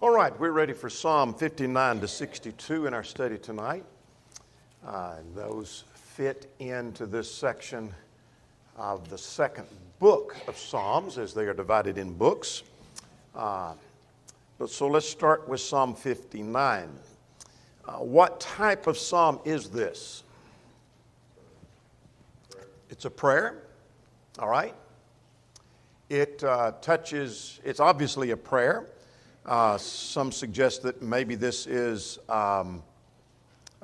All right, we're ready for Psalm 59 to 62 in our study tonight. And those fit into this section of the second book of Psalms as they are divided in books. So let's start with Psalm 59. What type of psalm is this? It's a prayer, all right? It's obviously a prayer. Some suggest that maybe this is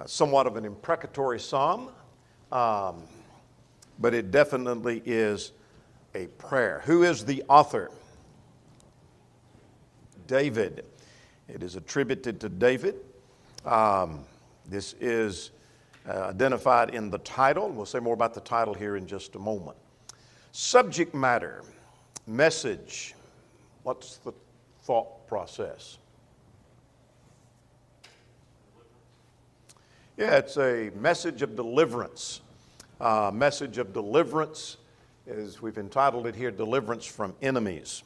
somewhat of an imprecatory psalm, but it definitely is a prayer. Who is the author? David. It is attributed to David. This is identified in the title. We'll say more about the title here in just a moment. Subject matter, message. What's the thought process? Yeah, it's a message of deliverance. Message of deliverance, as we've entitled it here, Deliverance from Enemies.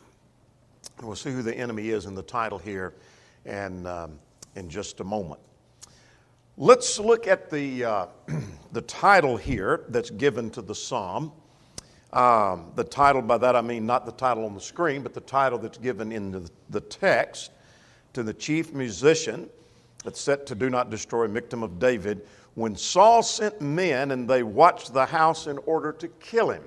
And we'll see who the enemy is in the title here and in just a moment. Let's look at the title here that's given to the psalm. The title, by that I mean not the title on the screen, but the title that's given in the text. To the chief musician that's set to do not destroy, victim of David, when Saul sent men and they watched the house in order to kill him.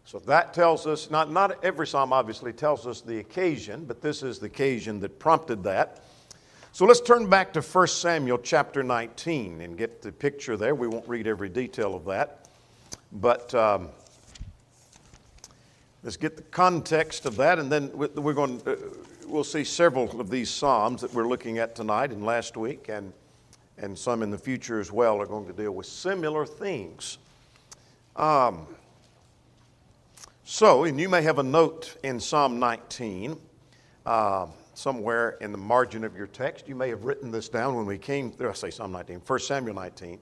So that tells us, not every psalm obviously tells us the occasion, but this is the occasion that prompted that. So let's turn back to 1 Samuel chapter 19 and get the picture there. We won't read every detail of that. But let's get the context of that, and then we'll see several of these psalms that we're looking at tonight and last week, and some in the future as well are going to deal with similar themes. And you may have a note in Psalm 19, somewhere in the margin of your text. You may have written this down when we came through. I say Psalm 19, 1 Samuel 19.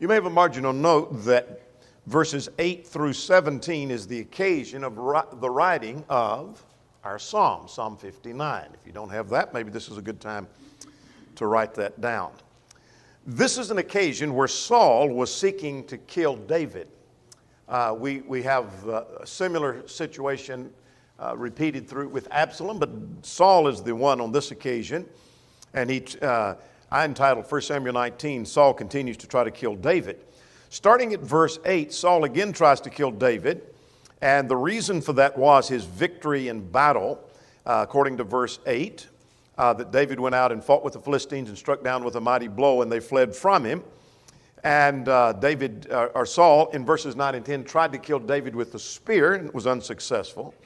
You may have a marginal note that verses 8 through 17 is the occasion of the writing of our psalm, Psalm 59. If you don't have that, maybe this is a good time to write that down. This is an occasion where Saul was seeking to kill David. We have a similar situation repeated through with Absalom, but Saul is the one on this occasion. And I entitled 1 Samuel 19, Saul continues to try to kill David. Starting at verse 8, Saul again tries to kill David, and the reason for that was his victory in battle, according to verse 8, that David went out and fought with the Philistines and struck down with a mighty blow, and they fled from him. And Saul, in verses 9 and 10, tried to kill David with the spear, and it was unsuccessful.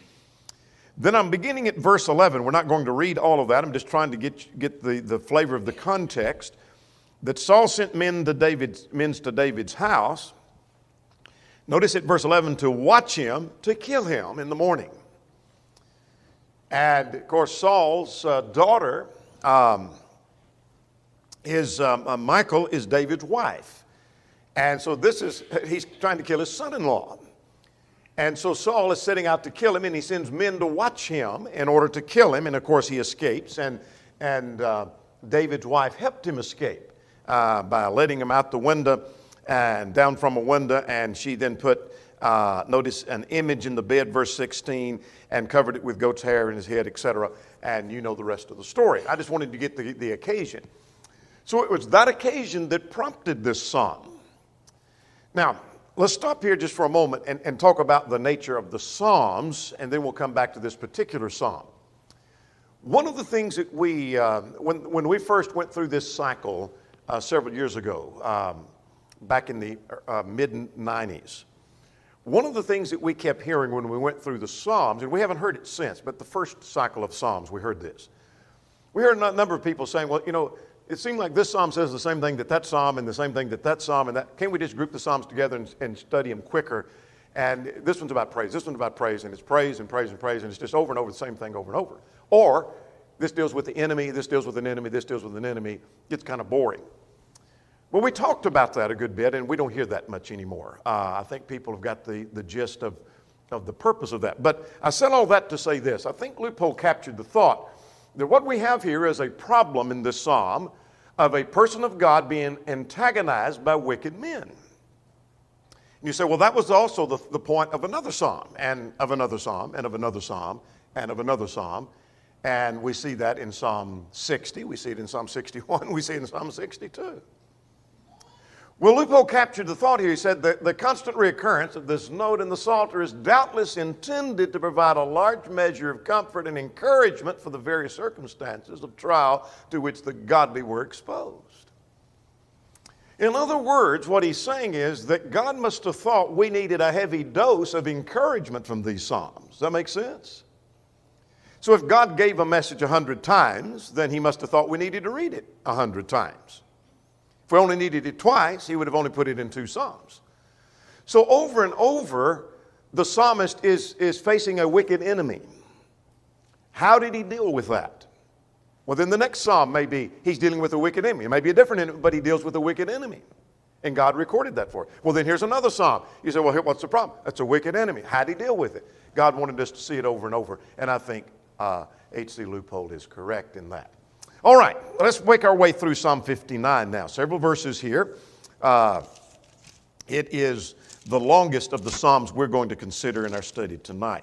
Then I'm beginning at verse 11. We're not going to read all of that. I'm just trying to get the flavor of the context. That Saul sent men to David's house. Notice at verse 11, to watch him, to kill him in the morning. And of course, Saul's daughter Michal is David's wife. And so he's trying to kill his son-in-law. And so Saul is setting out to kill him, and he sends men to watch him in order to kill him. And of course, he escapes. And David's wife helped him escape by letting him out the window and down from a window. And she then put, notice, an image in the bed, verse 16, and covered it with goat's hair in his head, etc. And you know the rest of the story. I just wanted to get the occasion. So it was that occasion that prompted this psalm. Now, let's stop here just for a moment and talk about the nature of the psalms, and then we'll come back to this particular psalm. One of the things that when we first went through this cycle several years ago, back in the mid-90s, one of the things that we kept hearing when we went through the Psalms, and we haven't heard it since, but the first cycle of Psalms, we heard this. We heard a number of people saying, well, it seemed like this psalm says the same thing that psalm and the same thing that psalm and that. Can't we just group the psalms together and study them quicker? And this one's about praise, this one's about praise, and it's praise and praise and praise, and it's just over and over the same thing over and over. Or this deals with the enemy, this deals with an enemy, this deals with an enemy. It's kind of boring. Well, we talked about that a good bit, and we don't hear that much anymore. I think people have got the gist of the purpose of that. But I said all that to say this. I think Loophole captured the thought that what we have here is a problem in this psalm of a person of God being antagonized by wicked men. And you say, well, that was also the point of another psalm, and of another psalm, and of another psalm, and of another psalm. And we see that in Psalm 60, we see it in Psalm 61, we see it in Psalm 62. Well, Leupold captured the thought here. He said that the constant reoccurrence of this note in the Psalter is doubtless intended to provide a large measure of comfort and encouragement for the various circumstances of trial to which the godly were exposed. In other words, what he's saying is that God must have thought we needed a heavy dose of encouragement from these Psalms. Does that make sense? So if God gave a message 100 times, then he must have thought we needed to read it 100 times. If we only needed it twice, he would have only put it in 2 Psalms. So over and over, the psalmist is facing a wicked enemy. How did he deal with that? Well, then the next psalm maybe he's dealing with a wicked enemy. It may be a different enemy, but he deals with a wicked enemy. And God recorded that for him. Well, then here's another psalm. You say, well, what's the problem? That's a wicked enemy. How did he deal with it? God wanted us to see it over and over. And I think H.C. Leupold is correct in that. All right, let's make our way through Psalm 59 now. Several verses here. It is the longest of the Psalms we're going to consider in our study tonight.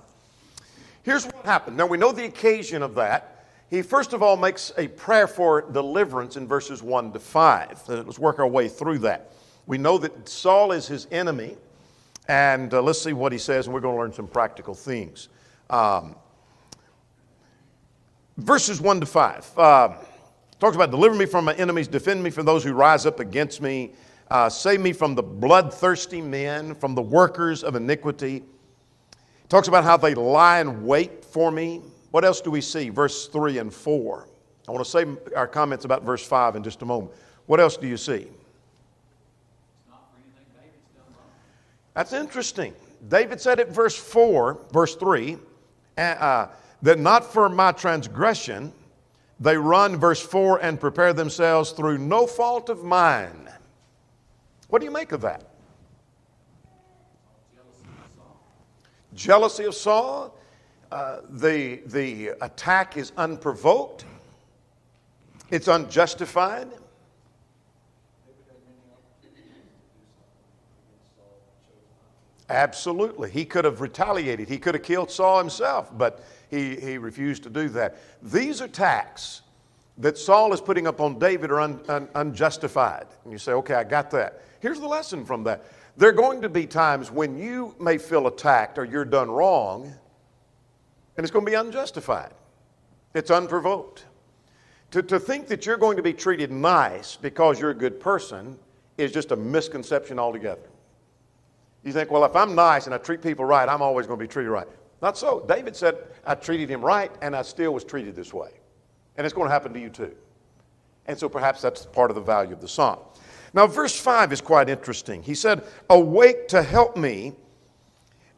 Here's what happened. Now, we know the occasion of that. He first of all makes a prayer for deliverance in verses 1 to 5. Let's work our way through that. We know that Saul is his enemy, and let's see what he says, and we're going to learn some practical things. Verses 1 to 5 talks about deliver me from my enemies, defend me from those who rise up against me, save me from the bloodthirsty men, from the workers of iniquity. Talks about how they lie in wait for me. What else do we see? Verse 3 and 4. I want to say our comments about verse 5 in just a moment. What else do you see? That's interesting. David said it verse 4, verse 3, that not for my transgression they run, verse 4, and prepare themselves through no fault of mine. What do you make of that? Jealousy of Saul. The attack is unprovoked. It's unjustified. Absolutely. He could have retaliated. He could have killed Saul himself, but he refused to do that. These attacks that Saul is putting up on David are unjustified. And you say, okay, I got that. Here's the lesson from that. There are going to be times when you may feel attacked or you're done wrong, and it's going to be unjustified. It's unprovoked. To think that you're going to be treated nice because you're a good person is just a misconception altogether. You think, well, if I'm nice and I treat people right, I'm always going to be treated right. Not so. David said, I treated him right, and I still was treated this way. And it's going to happen to you too. And so perhaps that's part of the value of the psalm. Now, verse 5 is quite interesting. He said, awake to help me.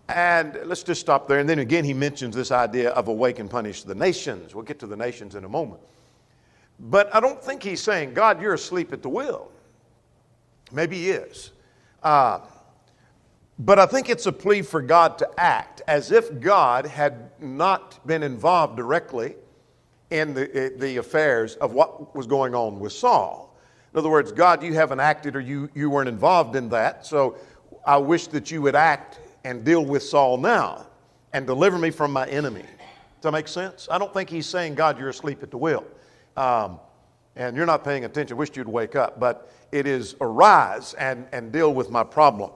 And let's just stop there. And then again, he mentions this idea of awake and punish the nations. We'll get to the nations in a moment. But I don't think he's saying, God, you're asleep at the wheel. Maybe he is. But I think it's a plea for God to act as if God had not been involved directly in the affairs of what was going on with Saul. In other words, God, you haven't acted, or you weren't involved in that, so I wish that you would act and deal with Saul now and deliver me from my enemy. Does that make sense? I don't think he's saying, God, you're asleep at the wheel. And you're not paying attention. I wish you'd wake up. But it is arise and deal with my problem.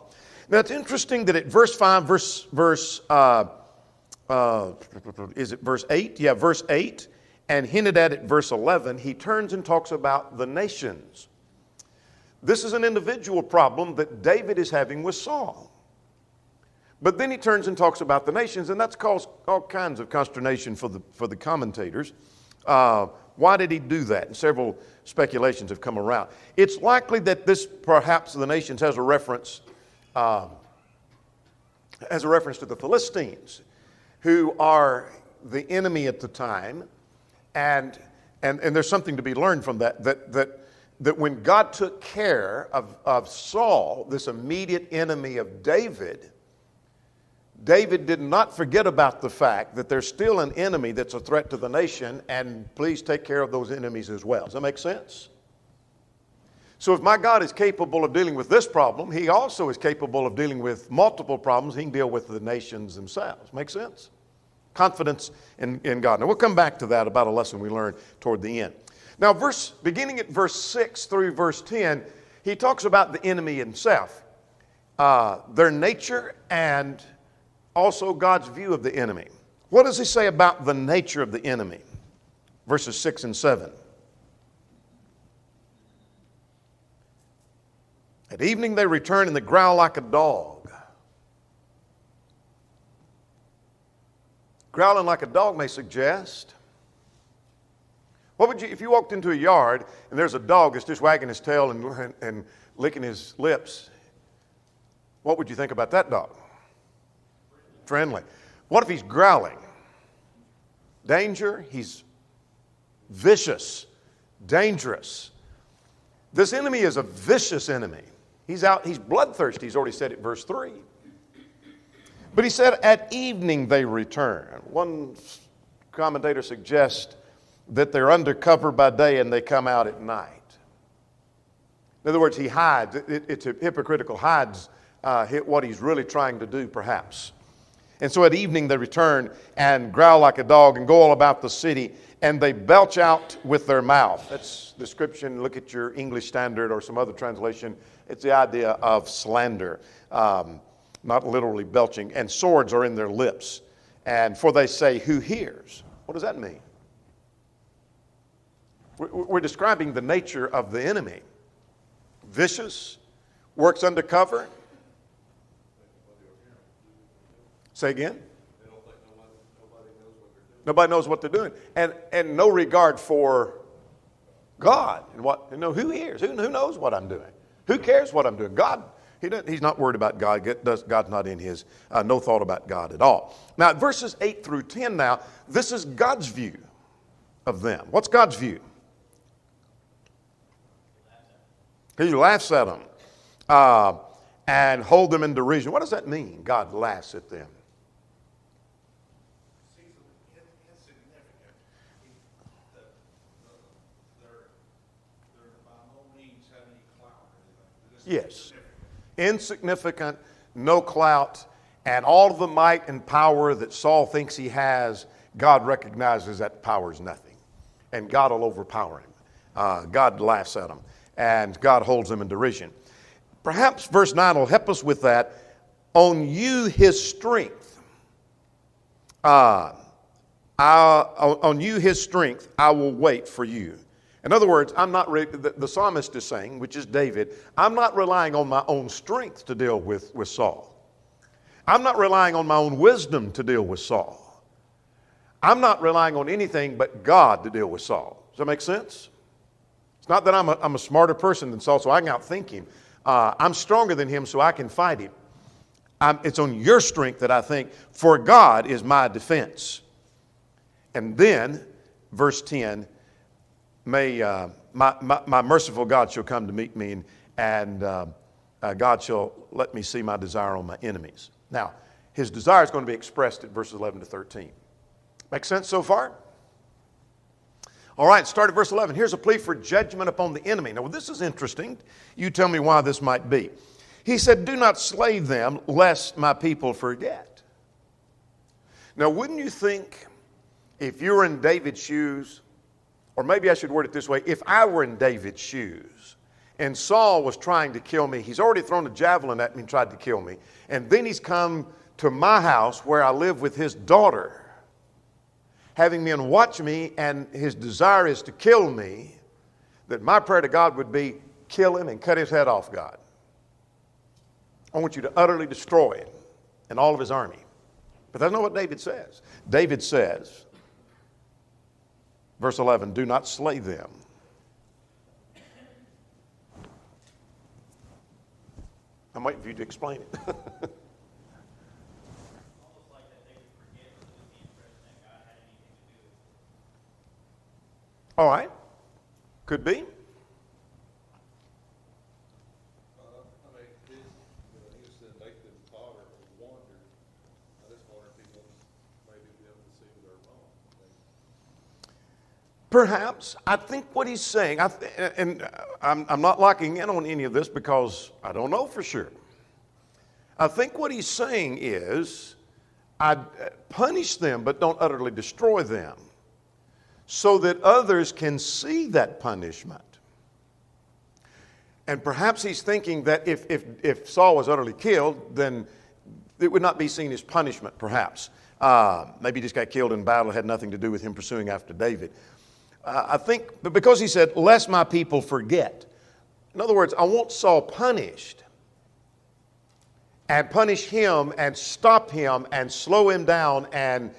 Now, it's interesting that at verse 5, is it verse 8? Yeah, verse 8, and hinted at it verse 11, he turns and talks about the nations. This is an individual problem that David is having with Saul. But then he turns and talks about the nations, and that's caused all kinds of consternation for the commentators. Why did he do that? And several speculations have come around. It's likely that this, perhaps the nations, has a reference to the Philistines, who are the enemy at the time, and there's something to be learned from that when God took care of Saul, this immediate enemy of David, David did not forget about the fact that there's still an enemy that's a threat to the nation, and please take care of those enemies as well. Does that make sense? So if my God is capable of dealing with this problem, he also is capable of dealing with multiple problems. He can deal with the nations themselves. Make sense? Confidence in God. Now we'll come back to that about a lesson we learned toward the end. Now beginning at verse 6 through verse 10, he talks about the enemy himself, their nature, and also God's view of the enemy. What does he say about the nature of the enemy? Verses 6 and 7. At evening they return and they growl like a dog. Growling like a dog may suggest, what would you, if you walked into a yard and there's a dog that's just wagging his tail and licking his lips, what would you think about that dog? Friendly. What if he's growling? Danger. He's vicious, dangerous. This enemy is a vicious enemy. He's bloodthirsty. He's already said it, verse 3. But he said, at evening they return. One commentator suggests that they're undercover by day and they come out at night. In other words, he hides. It's a hypocritical, hides what he's really trying to do, perhaps. And so at evening they return and growl like a dog and go all about the city, and they belch out with their mouth. That's the description. Look at your English Standard or some other translation. It's the idea of slander, not literally belching. And swords are in their lips. And for they say, who hears? What does that mean? We're describing the nature of the enemy. Vicious, works undercover. Say again? Nobody knows what they're doing. And no regard for God. And who hears? Who knows what I'm doing? Who cares what I'm doing? God, he's not worried about God. God's not in his, no thought about God at all. Now, verses 8 through 10 now, this is God's view of them. What's God's view? He laughs at them and hold them in derision. What does that mean? God laughs at them. Yes. Insignificant, no clout, and all of the might and power that Saul thinks he has, God recognizes that power is nothing. And God will overpower him. God laughs at him, and God holds him in derision. Perhaps verse 9 will help us with that. On you his strength. On you his strength, I will wait for you. In other words, the psalmist is saying, which is David, I'm not relying on my own strength to deal with Saul. I'm not relying on my own wisdom to deal with Saul. I'm not relying on anything but God to deal with Saul. Does that make sense? It's not that I'm a smarter person than Saul, so I can outthink him. I'm stronger than him, so I can fight him. It's on your strength that I think, for God is my defense. And then, verse 10, may my merciful God shall come to meet me, and God shall let me see my desire on my enemies. Now, his desire is going to be expressed at verses 11 to 13. Make sense so far? All right, start at verse 11. Here's a plea for judgment upon the enemy. Now, this is interesting. You tell me why this might be. He said, do not slay them, lest my people forget. Now, wouldn't you think if you were in David's shoes, or maybe I should word it this way, if I were in David's shoes and Saul was trying to kill me, he's already thrown a javelin at me and tried to kill me, and then he's come to my house where I live with his daughter, having men watch me, and his desire is to kill me, that my prayer to God would be, kill him and cut his head off, God. I want you to utterly destroy him and all of his army. But that's not what David says. David says, verse 11, do not slay them. I'm waiting for you to explain it. All right. Could be. Perhaps. I think what he's saying, I'm not locking in on any of this because I don't know for sure. I think what he's saying is, I punish them, but don't utterly destroy them, so that others can see that punishment. And perhaps he's thinking that if Saul was utterly killed, then it would not be seen as punishment, perhaps. Maybe he just got killed in battle, had nothing to do with him pursuing after David. I think, but because he said, lest my people forget. In other words, I want Saul punished, and punish him and stop him and slow him down and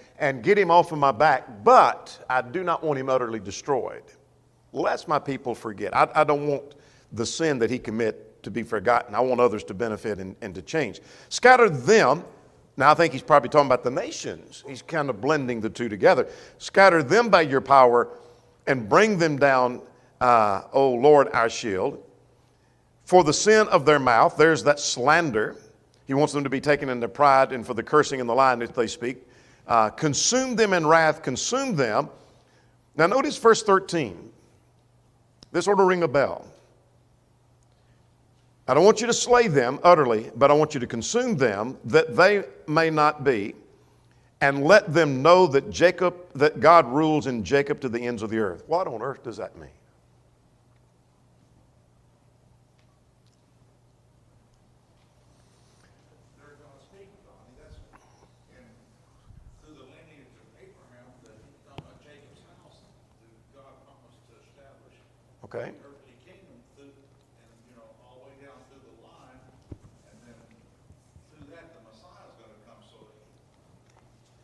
get him off of my back, but I do not want him utterly destroyed. Lest my people forget. I don't want the sin that he commit to be forgotten. I want others to benefit and to change. Scatter them. Now I think he's probably talking about the nations. He's kind of blending the two together. Scatter them by your power and bring them down, O Lord, our shield. For the sin of their mouth, there's that slander. He wants them to be taken in their pride and for the cursing and the lying that they speak. Consume them in wrath, consume them. Now notice verse 13. This ought to ring a bell. I don't want you to slay them utterly, but I want you to consume them that they may not be, and let them know that God rules in Jacob to the ends of the earth. What on earth does that mean? They're going to speak, Donnie. That's through the lineage of Abraham, that Jacob's house, that God promised to establish Okay. an earthly kingdom through, and all the way down through the line, and then through that the Messiah is going to come. So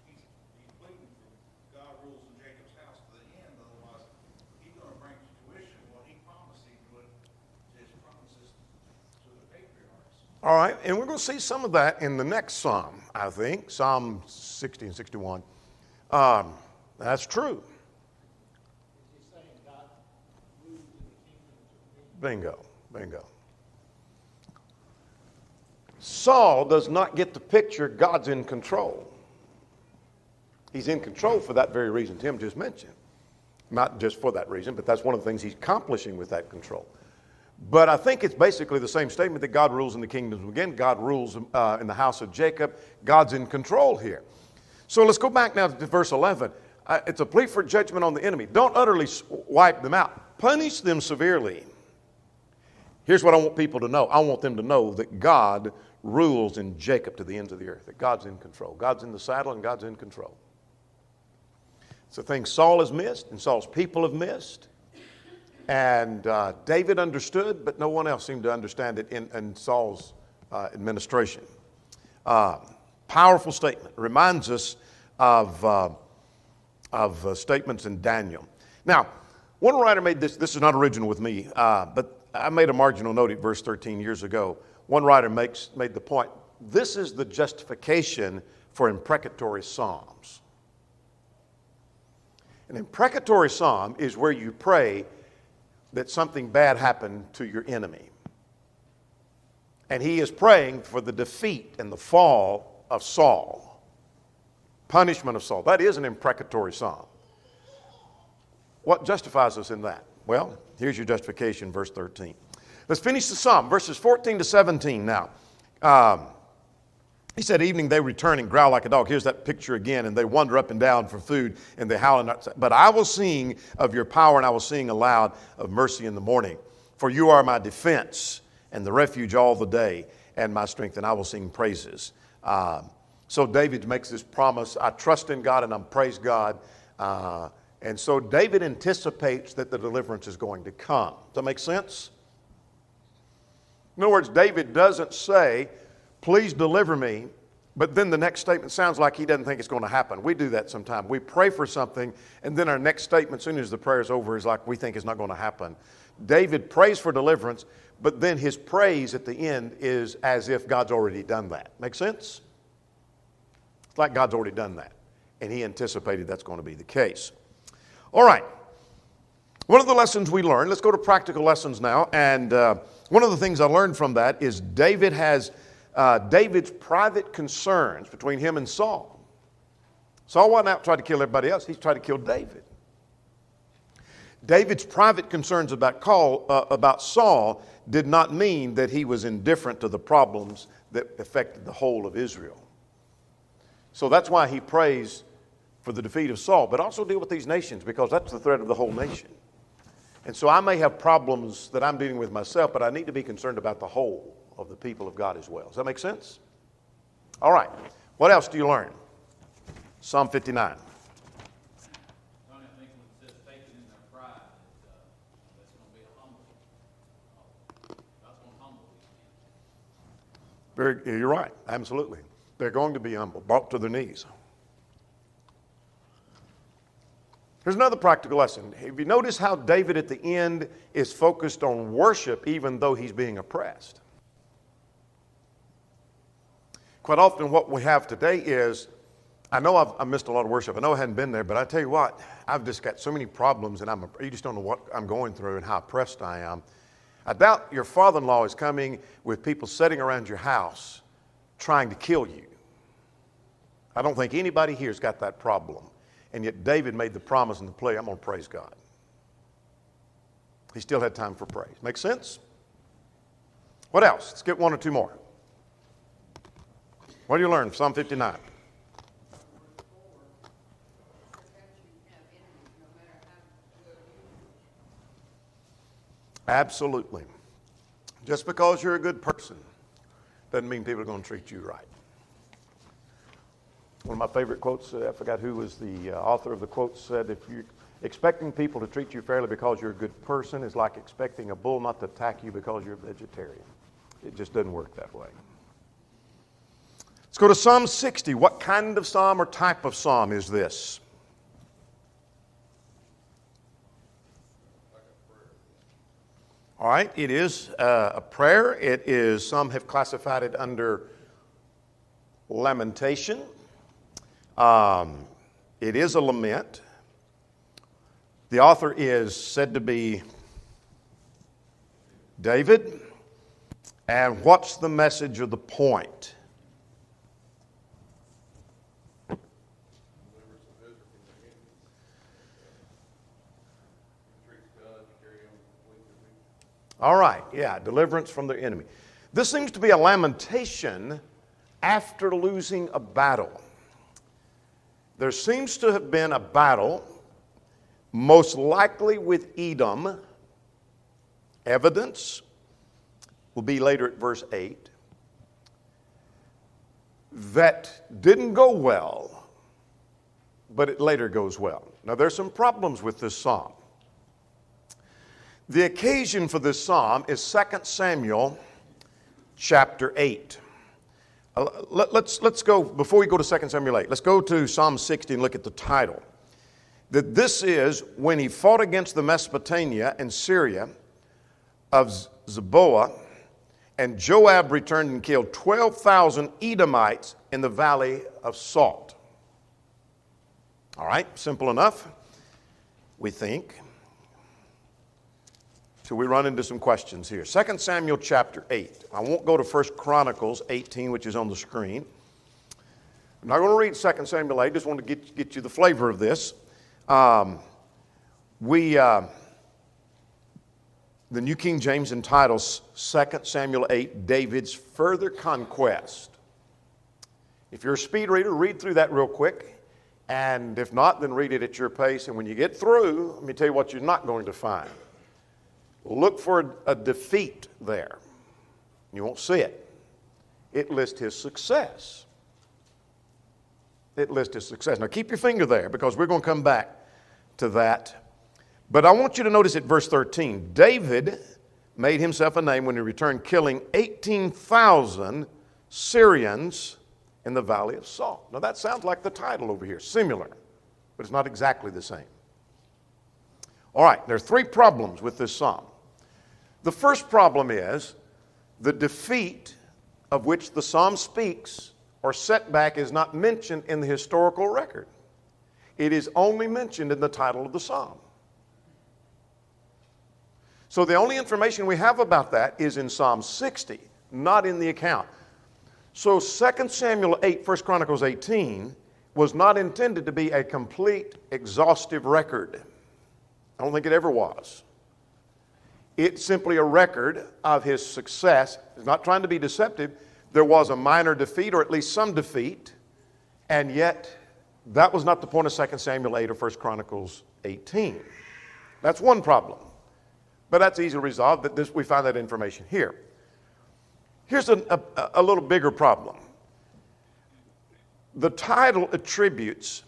he's pleading for God rules in Jacob's house to the end. Otherwise, he's going to bring to fruition what he promised he would, his promises to the patriarchs. All right, and we're going to see some of that in the next psalm, I think, Psalm 60 and 61. That's true. Bingo, bingo. Saul does not get the picture God's in control. He's in control for that very reason Tim just mentioned. Not just for that reason, but that's one of the things he's accomplishing with that control. But I think it's basically the same statement that God rules in the kingdoms again. God rules in the house of Jacob. God's in control here. So let's go back now to verse 11. It's a plea for judgment on the enemy. Don't utterly wipe them out. Punish them severely. Here's what I want people to know. I want them to know that God rules in Jacob to the ends of the earth, that God's in control. God's in the saddle and God's in control. It's a thing Saul has missed and Saul's people have missed. And David understood, but no one else seemed to understand it in Saul's administration. Powerful statement. It reminds us of statements in Daniel. Now, one writer made this is not original with me, but I made a marginal note at verse 13 years ago. One writer made the point, this is the justification for imprecatory psalms. An imprecatory psalm is where you pray that something bad happened to your enemy. And he is praying for the defeat and the fall of Saul, punishment of Saul. That is an imprecatory psalm. What justifies us in that? Well, here's your justification, verse 13. Let's finish the psalm, verses 14 to 17 now. He said, evening they return and growl like a dog. Here's that picture again, and they wander up and down for food, and they howl. But I will sing of your power, and I will sing aloud of mercy in the morning. For you are my defense and the refuge all the day, and my strength, and I will sing praises. So David makes this promise. I trust in God, and I praise God. And so David anticipates that the deliverance is going to come. Does that make sense? In other words, David doesn't say, please deliver me, but then the next statement sounds like he doesn't think it's going to happen. We do that sometimes. We pray for something, and then our next statement, as soon as the prayer is over, is like we think it's not going to happen. David prays for deliverance, but then his praise at the end is as if God's already done that. Make sense? It's like God's already done that, and he anticipated that's going to be the case. All right. One of the lessons we learned, let's go to practical lessons now. And one of the things I learned from that is David has David's private concerns between him and Saul. Saul wasn't out trying to kill everybody else. He's trying to kill David. David's private concerns about Saul did not mean that he was indifferent to the problems that affected the whole of Israel. So that's why he prays for the defeat of Saul, but also deal with these nations, because that's the threat of the whole nation. And so I may have problems that I'm dealing with myself, but I need to be concerned about the whole of the people of God as well. Does that make sense? All right. What else do you learn? Psalm 59. I think when it says taken in their pride, that's going to be a humble. That's going to humble these men. You're right. Absolutely. They're going to be humble, brought to their knees. Here's another practical lesson. Have you noticed how David at the end is focused on worship even though he's being oppressed? Quite often what we have today is, I know I've missed a lot of worship. I know I hadn't been there, but I tell you what, I've just got so many problems, and you just don't know what I'm going through and how oppressed I am. I doubt your father-in-law is coming with people sitting around your house trying to kill you. I don't think anybody here's got that problem. And yet David made the promise in the play, I'm going to praise God. He still had time for praise. Make sense? What else? Let's get one or two more. What do you learn? Psalm 59. Absolutely. Just because you're a good person doesn't mean people are going to treat you right. One of my favorite quotes, I forgot who was the author of the quote, said, if you're expecting people to treat you fairly because you're a good person is like expecting a bull not to attack you because you're a vegetarian. It just doesn't work that way. Let's go to Psalm 60. What kind of psalm or type of psalm is this? All right, it is a prayer. It is, some have classified it under lamentation. It is a lament. The author is said to be David. And what's the message or the point? All right, yeah, deliverance from the enemy. This seems to be a lamentation after losing a battle. There seems to have been a battle, most likely with Edom. Evidence will be later at verse 8. That didn't go well, but it later goes well. Now, there's some problems with this psalm. The occasion for this psalm is 2 Samuel chapter 8. Let's go, before we go to 2 Samuel 8, let's go to Psalm 60 and look at the title. That this is when he fought against the Mesopotamia and Syria of Zeboah, and Joab returned and killed 12,000 Edomites in the valley of Salt. All right, simple enough, we think. So we run into some questions here. 2 Samuel chapter 8. I won't go to 1 Chronicles 18, which is on the screen. I'm not going to read 2 Samuel 8. Just want to get you the flavor of this. The New King James entitles 2 Samuel 8, David's further conquest. If you're a speed reader, read through that real quick. And if not, then read it at your pace. And when you get through, let me tell you what you're not going to find. Look for a defeat there. You won't see it. It lists his success. It lists his success. Now keep your finger there because we're going to come back to that. But I want you to notice at verse 13, David made himself a name when he returned, killing 18,000 Syrians in the valley of Salt. Now that sounds like the title over here, similar, but it's not exactly the same. All right, there are three problems with this psalm. The first problem is the defeat of which the psalm speaks or setback is not mentioned in the historical record. It is only mentioned in the title of the psalm. So the only information we have about that is in Psalm 60, not in the account. So 2 Samuel 8, 1 Chronicles 18 was not intended to be a complete, exhaustive record. I don't think it ever was. It's simply a record of his success. It's not trying to be deceptive. There was a minor defeat, or at least some defeat, and yet that was not the point of 2 Samuel 8 or 1 Chronicles 18. That's one problem. But that's easily resolved. That we find that information here. Here's a little bigger problem. The title attributes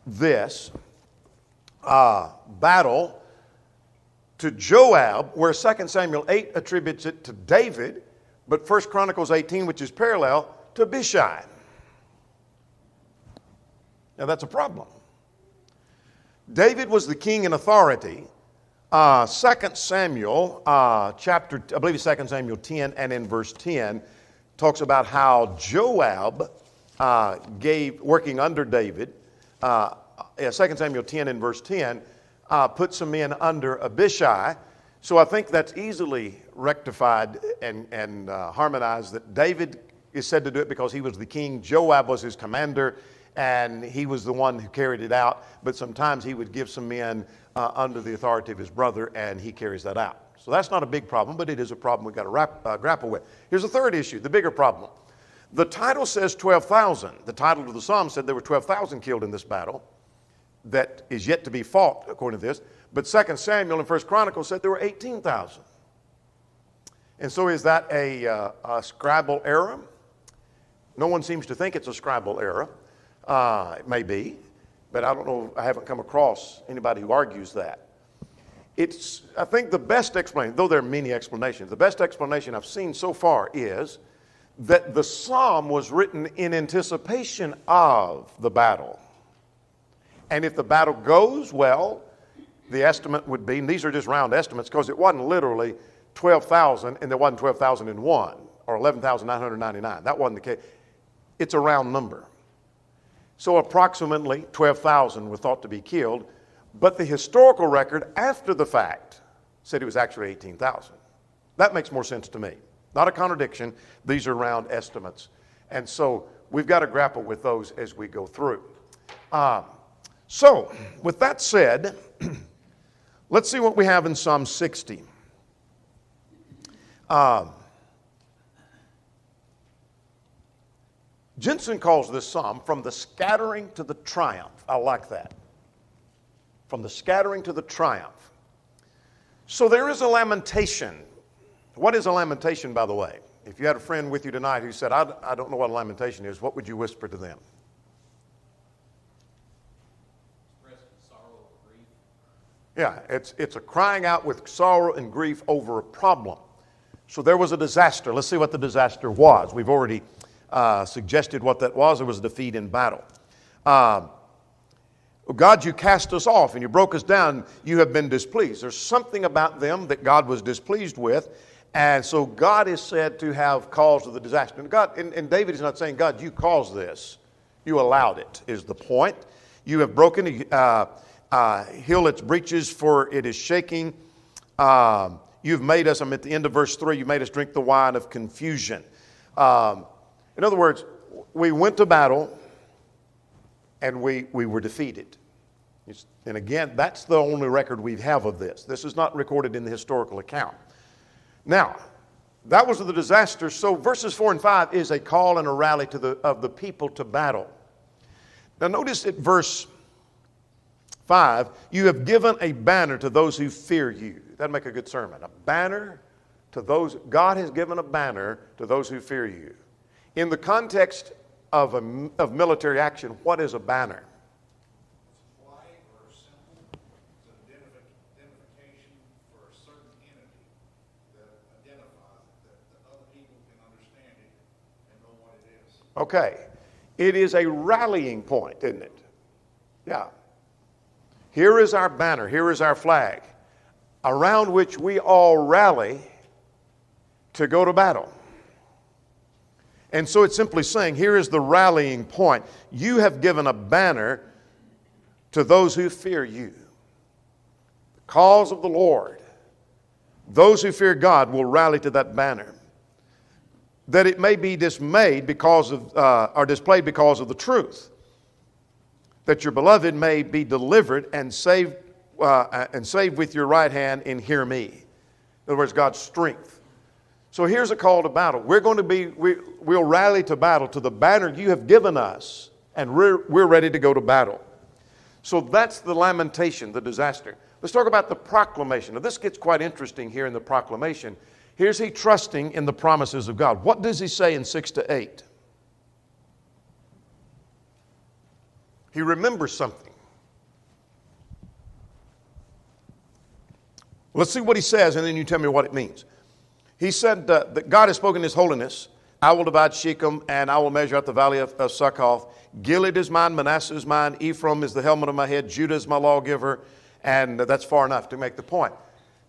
this battle to Joab, where 2 Samuel 8 attributes it to David, but 1 Chronicles 18, which is parallel, to Abishai. Now that's a problem. David was the king in authority. 2 Samuel, chapter, I believe it's 2 Samuel 10, and in verse 10, talks about how Joab working under David, 2 Samuel 10 and verse 10, put some men under Abishai. So I think that's easily rectified and harmonized, that David is said to do it because he was the king, Joab was his commander, and he was the one who carried it out. But sometimes he would give some men under the authority of his brother, and he carries that out. So that's not a big problem, but it is a problem we've got to grapple with. Here's the third issue, the bigger problem. The title says 12,000. The title of the psalm said there were 12,000 killed in this battle that is yet to be fought, according to this. But 2 Samuel and 1 Chronicles said there were 18,000. And so is that a scribal error? No one seems to think it's a scribal error. It may be, but I don't know. I haven't come across anybody who argues that. I think the best explanation, though there are many explanations, the best explanation I've seen so far is that the psalm was written in anticipation of the battle. And if the battle goes well, the estimate would be, and these are just round estimates because it wasn't literally 12,000 and there wasn't 12,001 or 11,999. That wasn't the case. It's a round number. So approximately 12,000 were thought to be killed, but the historical record after the fact said it was actually 18,000. That makes more sense to me. Not a contradiction. These are round estimates. And so we've got to grapple with those as we go through. So with that said, let's see what we have in Psalm 60. Jensen calls this psalm from the scattering to the triumph. I like that. From the scattering to the triumph. So there is a lamentation. What is a lamentation, by the way? If you had a friend with you tonight who said, I don't know what a lamentation is, what would you whisper to them? Expressing sorrow or grief. Yeah, it's a crying out with sorrow and grief over a problem. So there was a disaster. Let's see what the disaster was. We've already suggested what that was. It was a defeat in battle. God, you cast us off and you broke us down. You have been displeased. There's something about them that God was displeased with. And so God is said to have caused the disaster. And David is not saying, God, you caused this. You allowed it, is the point. You have broken, heal its breaches, for it is shaking. You've made us, I'm at the end of verse 3, you made us drink the wine of confusion. In other words, we went to battle and we were defeated. And again, that's the only record we have of this. This is not recorded in the historical account. Now, that was the disaster. So verses 4 and 5 is a call and a rally of the people to battle. Now notice at verse 5, you have given a banner to those who fear you. That'd make a good sermon. A banner to those, God has given a banner to those who fear you. In the context of military action, what is a banner? It's a flag or a symbol. It's an identification for a certain entity that identifies it, that the other people can understand it and know what it is. Okay. It is a rallying point, isn't it? Yeah. Here is our banner. Here is our flag, around which we all rally to go to battle. And so it's simply saying, here is the rallying point. You have given a banner to those who fear you. The cause of the Lord. Those who fear God will rally to that banner. That it may be dismayed because of, or displayed because of the truth. That your beloved may be delivered and saved and save with your right hand and hear me. In other words, God's strength. So here's a call to battle. We'll rally to battle to the banner you have given us, and we're ready to go to battle. So that's the lamentation, the disaster. Let's talk about the proclamation. Now this gets quite interesting here in the proclamation. Here's he trusting in the promises of God. What does he say in 6 to 8? He remembers something. Let's see what he says, and then you tell me what it means. He said that God has spoken his holiness. I will divide Shechem, and I will measure out the valley of Succoth. Gilead is mine, Manasseh is mine, Ephraim is the helmet of my head, Judah is my lawgiver, and that's far enough to make the point.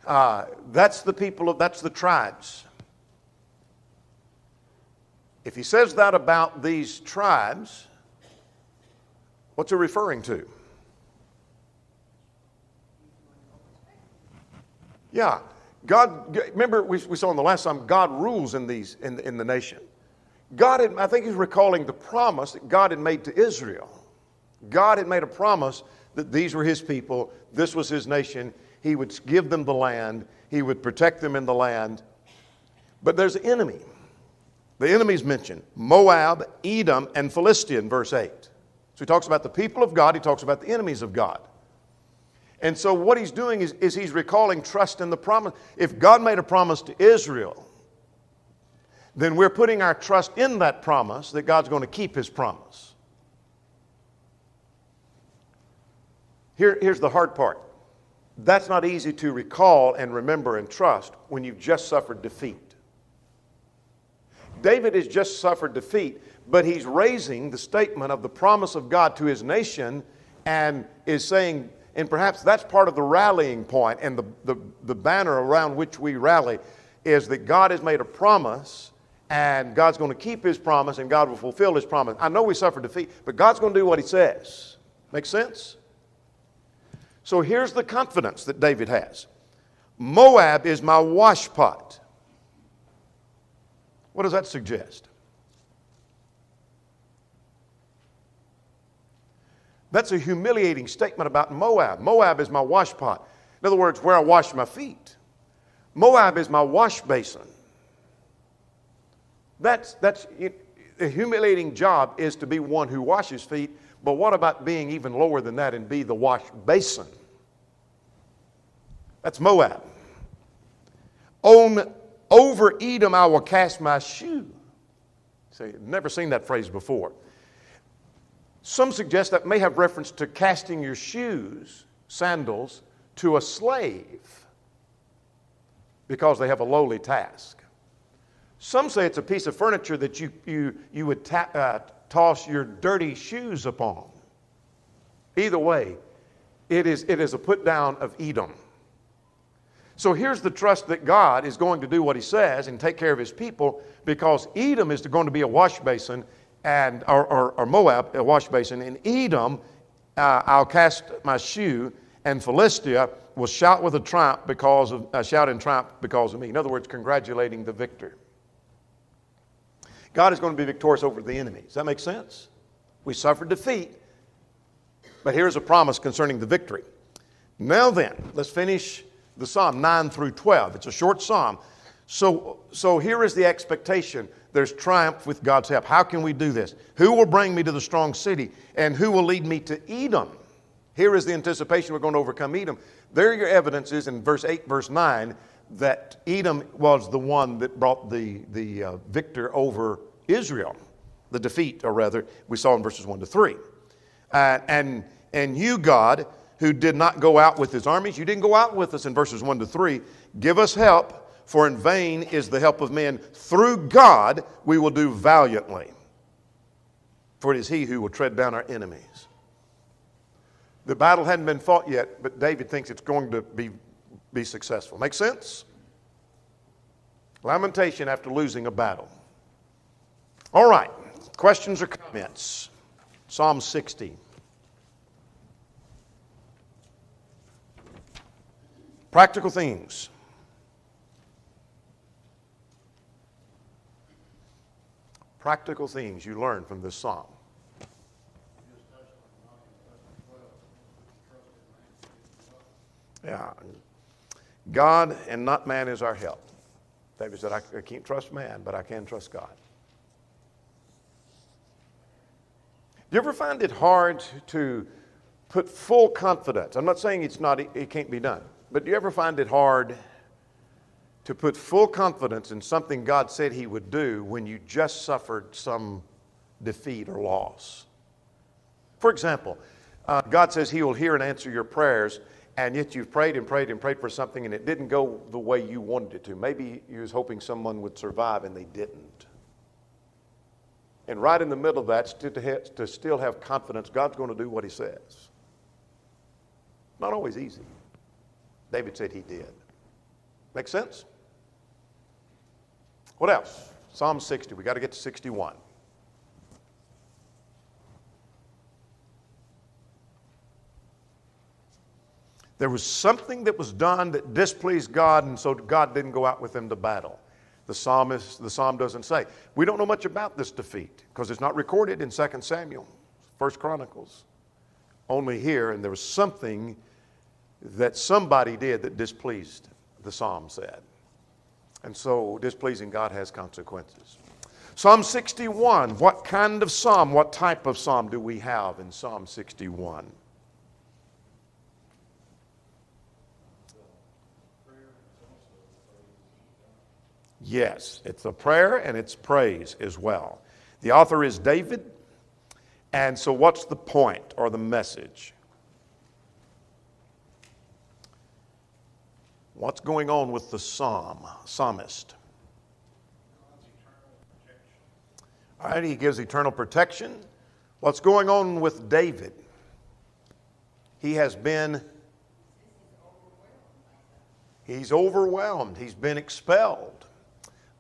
That's the tribes. If he says that about these tribes, what's he referring to? Yeah, God. Remember, we saw in the last time, God rules in the nation. I think he's recalling the promise that God had made to Israel. God had made a promise that these were his people, this was his nation. He would give them the land. He would protect them in the land. But there's an enemy. The enemy's mentioned: Moab, Edom, and Philistia in verse 8. So he talks about the people of God. He talks about the enemies of God. And so what he's doing is he's recalling trust in the promise. If God made a promise to Israel, then we're putting our trust in that promise that God's going to keep his promise. Here's the hard part. That's not easy to recall and remember and trust when you've just suffered defeat. David has just suffered defeat, but he's raising the statement of the promise of God to his nation and is saying, and perhaps that's part of the rallying point and the banner around which we rally, is that God has made a promise and God's going to keep his promise and God will fulfill his promise. I know we suffered defeat, but God's going to do what he says. Make sense? So here's the confidence that David has. Moab is my washpot. What does that suggest? That's a humiliating statement about Moab. Moab is my washpot. In other words, where I wash my feet. Moab is my wash basin. That's a humiliating job is to be one who washes feet, but what about being even lower than that and be the wash basin? That's Moab. Over Edom I will cast my shoe. See, never seen that phrase before. Some suggest that may have reference to casting your shoes, sandals, to a slave because they have a lowly task. Some say it's a piece of furniture that you would toss your dirty shoes upon. Either way, it is a put down of Edom. So here's the trust that God is going to do what he says and take care of his people, because Edom is going to be a wash basin, and or Moab, a wash basin. In Edom, I'll cast my shoe, and Philistia will shout with a triumph shout in triumph because of me. In other words, congratulating the victor. God is going to be victorious over the enemy. Does that make sense? We suffered defeat, but here's a promise concerning the victory. Now then, let's finish the psalm 9 through 12. It's a short psalm. So here is the expectation. There's triumph with God's help. How can we do this? Who will bring me to the strong city? And who will lead me to Edom? Here is the anticipation we're going to overcome Edom. There are your evidences in verse 8, verse 9, that Edom was the one that brought the victor over Israel. The defeat, or rather, we saw in verses 1 to 3. And you, God, who did not go out with his armies, you didn't go out with us in verses 1 to 3. Give us help. For in vain is the help of men. Through God we will do valiantly. For it is he who will tread down our enemies. The battle hadn't been fought yet, but David thinks it's going to be successful. Make sense? Lamentation after losing a battle. All right. Questions or comments? Psalm 60. Practical things. Practical things you learn from this psalm. Yeah. God and not man is our help. David said, I can't trust man, but I can trust God. Do you ever find it hard to put full confidence? I'm not saying it can't be done, but do you ever find it hard to put full confidence in something God said he would do when you just suffered some defeat or loss? For example, God says he will hear and answer your prayers, and yet you've prayed and prayed and prayed for something and it didn't go the way you wanted it to. Maybe you was hoping someone would survive and they didn't. And right in the middle of that, to still have confidence God's going to do what he says. Not always easy. David said he did. Make sense? What else? Psalm 60. We got to get to 61. There was something that was done that displeased God, and so God didn't go out with them to battle. The psalm doesn't say. We don't know much about this defeat because it's not recorded in 2 Samuel, 1 Chronicles. Only here, and there was something that somebody did that displeased, the psalm said. And so displeasing God has consequences. Psalm 61, what kind of psalm, what type of psalm do we have in Psalm 61? Yes, it's a prayer and it's praise as well. The author is David. And so what's the point or the message? What's going on with the psalmist? All right, he gives eternal protection. What's going on with David? He's overwhelmed. He's been expelled.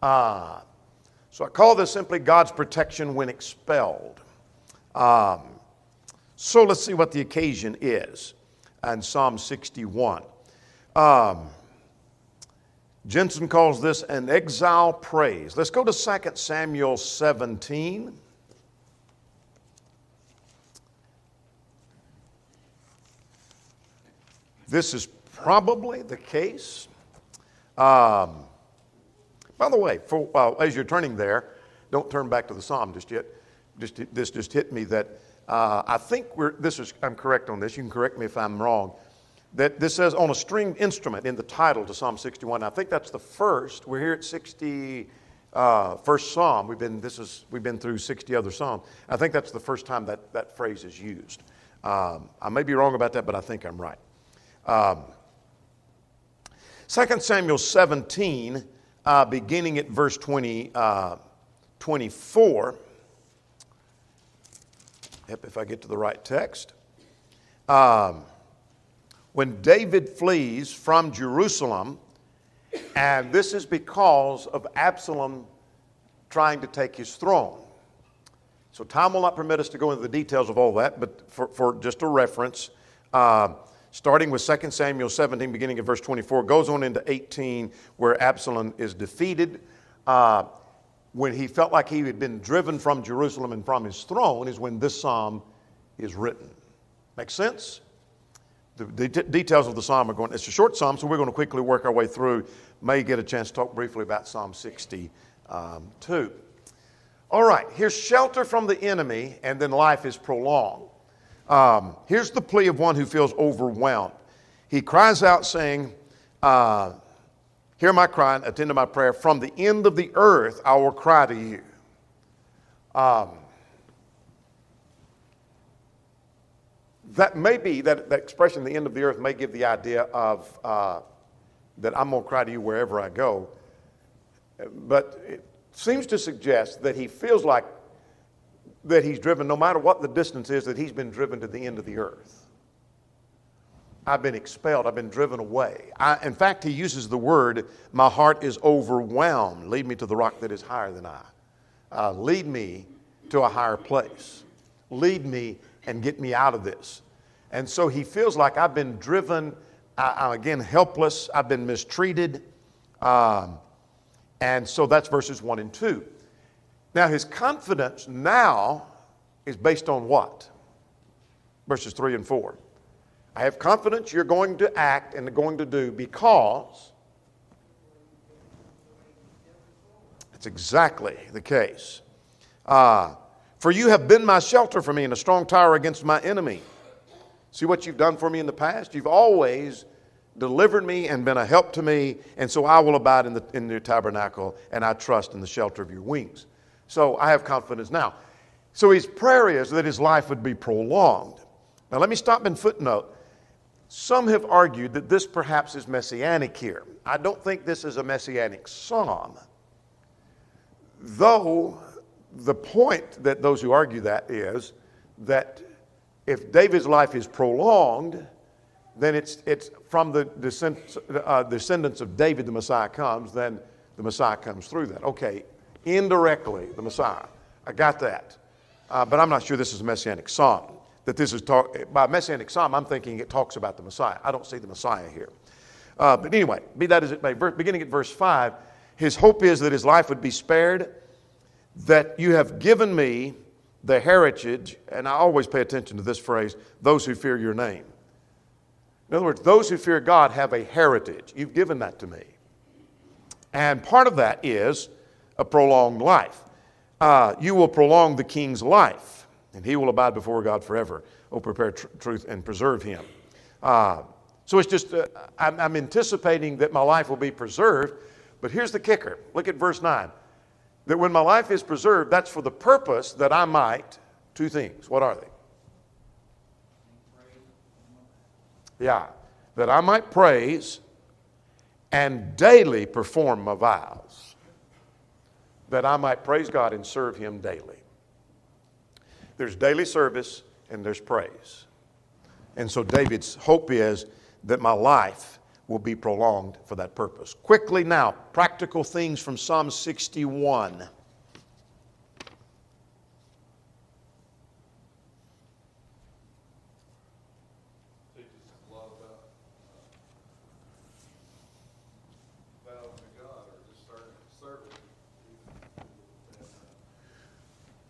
So I call this simply God's protection when expelled. So let's see what the occasion is in Psalm 61. Jensen calls this an exile praise. Let's go to 2 Samuel 17. This is probably the case. By the way, as you're turning there, don't turn back to the psalm just yet. This just hit me that I think I'm correct on this. You can correct me if I'm wrong. That this says on a stringed instrument in the title to Psalm 61. I think that's the first. We're here at 61st Psalm. We've been through 60 other Psalms. I think that's the first time that phrase is used. I may be wrong about that, but I think I'm right. 2 Samuel 17. Beginning at verse 24, if I get to the right text. When David flees from Jerusalem, and this is because of Absalom trying to take his throne. So time will not permit us to go into the details of all that, but for just a reference, starting with 2 Samuel 17, beginning at verse 24, goes on into 18, where Absalom is defeated. When he felt like he had been driven from Jerusalem and from his throne is when this psalm is written. Make sense? The details of the psalm are going, it's a short psalm, so we're going to quickly work our way through. May get a chance to talk briefly about Psalm 62. All right, here's shelter from the enemy, and then life is prolonged. Here's the plea of one who feels overwhelmed. He cries out saying, hear my cry and attend to my prayer. From the end of the earth I will cry to you. That may be, that expression, the end of the earth, may give the idea of that I'm going to cry to you wherever I go. But it seems to suggest that he feels like that he's driven, no matter what the distance is, that he's been driven to the end of the earth. I've been expelled. I've been driven away. In fact, he uses the word, my heart is overwhelmed. Lead me to the rock that is higher than I. Lead me to a higher place. Lead me and get me out of this. And so he feels like I've been driven, I'm again helpless, I've been mistreated. And so that's verses 1 and 2. Now his confidence now is based on what? Verses 3 and 4. I have confidence you're going to act and going to do because that's exactly the case. For you have been my shelter for me and a strong tower against my enemy. See what you've done for me in the past? You've always delivered me and been a help to me, and so I will abide in your tabernacle, and I trust in the shelter of your wings. So I have confidence now. So his prayer is that his life would be prolonged. Now let me stop and footnote. Some have argued that this perhaps is messianic here. I don't think this is a messianic psalm. Though the point that those who argue that is that if David's life is prolonged, then it's from the descendants of David the Messiah comes, then the Messiah comes through that. Okay, indirectly the Messiah. I got that. But I'm not sure this is a messianic psalm. That this is by messianic psalm, I'm thinking it talks about the Messiah. I don't see the Messiah here. But anyway, be that as it may, beginning at verse 5, his hope is that his life would be spared, that you have given me the heritage, and I always pay attention to this phrase, those who fear your name. In other words, those who fear God have a heritage. You've given that to me. And part of that is a prolonged life. You will prolong the king's life, and he will abide before God forever. Oh, prepare truth and preserve him. So it's just, I'm anticipating that my life will be preserved, but here's the kicker. Look at verse 9. That when my life is preserved, that's for the purpose that I might, two things. What are they? Yeah, that I might praise and daily perform my vows. That I might praise God and serve him daily. There's daily service and there's praise. And so David's hope is that my life will be prolonged for that purpose. Quickly now, practical things from Psalm 61. Teaches a lot about vowing to God or just serving.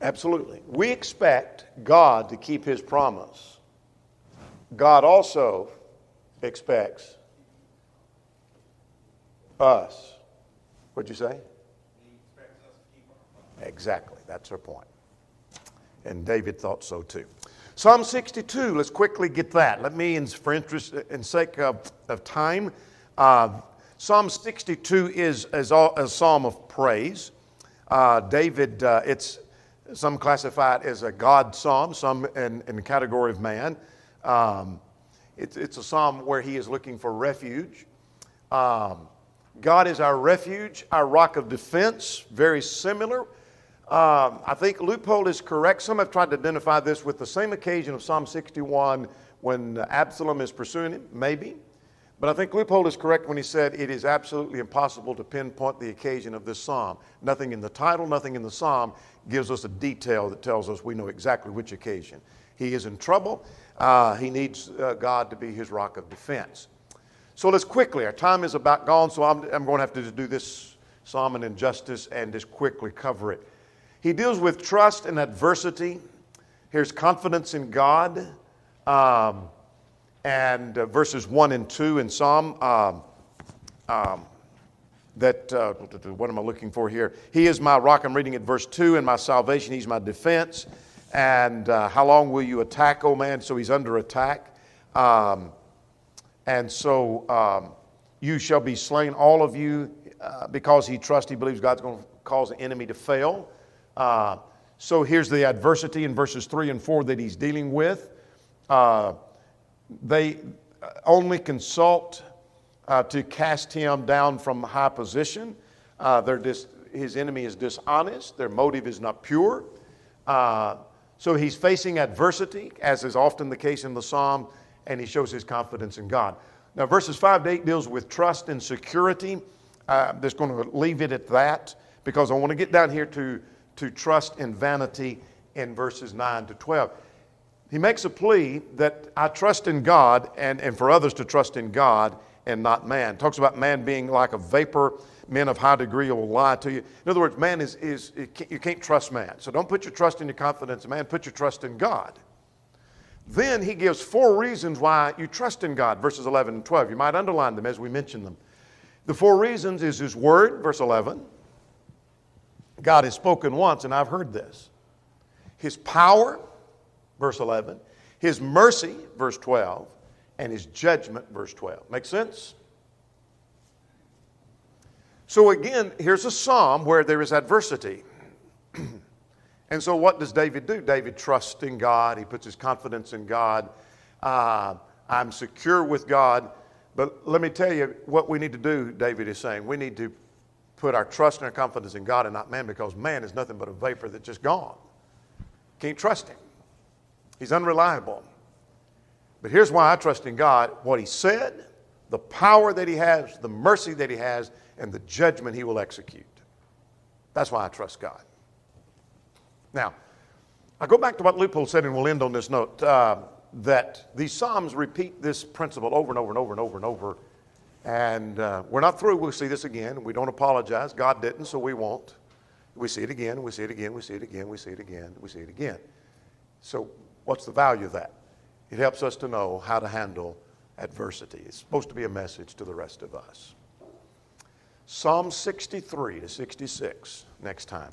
Absolutely. We expect God to keep his promise. God also expects us. What'd you say? He expects us to keep our promise. Exactly. That's her point. And David thought so too. Psalm 62, let's quickly get that. Let me, for interest and sake of time, Psalm 62 is a psalm of praise. David, some classify it as a God psalm, some in the category of man. It's a psalm where he is looking for refuge. God is our refuge, our rock of defense, very similar. I think Leupold is correct. Some have tried to identify this with the same occasion of Psalm 61 when Absalom is pursuing him, maybe. But I think Leupold is correct when he said it is absolutely impossible to pinpoint the occasion of this psalm. Nothing in the title, nothing in the psalm gives us a detail that tells us we know exactly which occasion. He is in trouble. He needs God to be his rock of defense. So let's quickly, our time is about gone, so I'm going to have to do this psalm in injustice and just quickly cover it. He deals with trust and adversity. Here's confidence in God. And verses 1 and 2 in Psalm, what am I looking for here? He is my rock, I'm reading at verse 2, and my salvation, he's my defense. And how long will you attack, O man? So he's under attack. And so you shall be slain, all of you, because he trusts, he believes God's going to cause the enemy to fail. So here's the adversity in verses 3 and 4 that he's dealing with. They only consult to cast him down from a high position. His enemy is dishonest. Their motive is not pure. So he's facing adversity, as is often the case in the psalm, and he shows his confidence in God. Now, verses 5 to 8 deals with trust and security. I'm just going to leave it at that because I want to get down here to trust and vanity in verses 9 to 12. He makes a plea that I trust in God and for others to trust in God and not man. Talks about man being like a vapor. Men of high degree will lie to you. In other words, man you can't trust man. So don't put your trust in your confidence in man. Put your trust in God. Then he gives 4 reasons why you trust in God, verses 11 and 12. You might underline them as we mention them. The 4 reasons is his word, verse 11. God has spoken once, and I've heard this. His power, verse 11. His mercy, verse 12. And his judgment, verse 12. Make sense? So again, here's a psalm where there is adversity. And so what does David do? David trusts in God. He puts his confidence in God. I'm secure with God. But let me tell you what we need to do, David is saying. We need to put our trust and our confidence in God and not man, because man is nothing but a vapor that's just gone. Can't trust him. He's unreliable. But here's why I trust in God. What he said, the power that he has, the mercy that he has, and the judgment he will execute. That's why I trust God. Now, I go back to what Leupold said, and we'll end on this note, that these Psalms repeat this principle over and over and over and over and over. And we're not through. We'll see this again. We don't apologize. God didn't, so we won't. We see it again, we see it again, we see it again, we see it again, we see it again. So what's the value of that? It helps us to know how to handle adversity. It's supposed to be a message to the rest of us. Psalm 63 to 66 next time.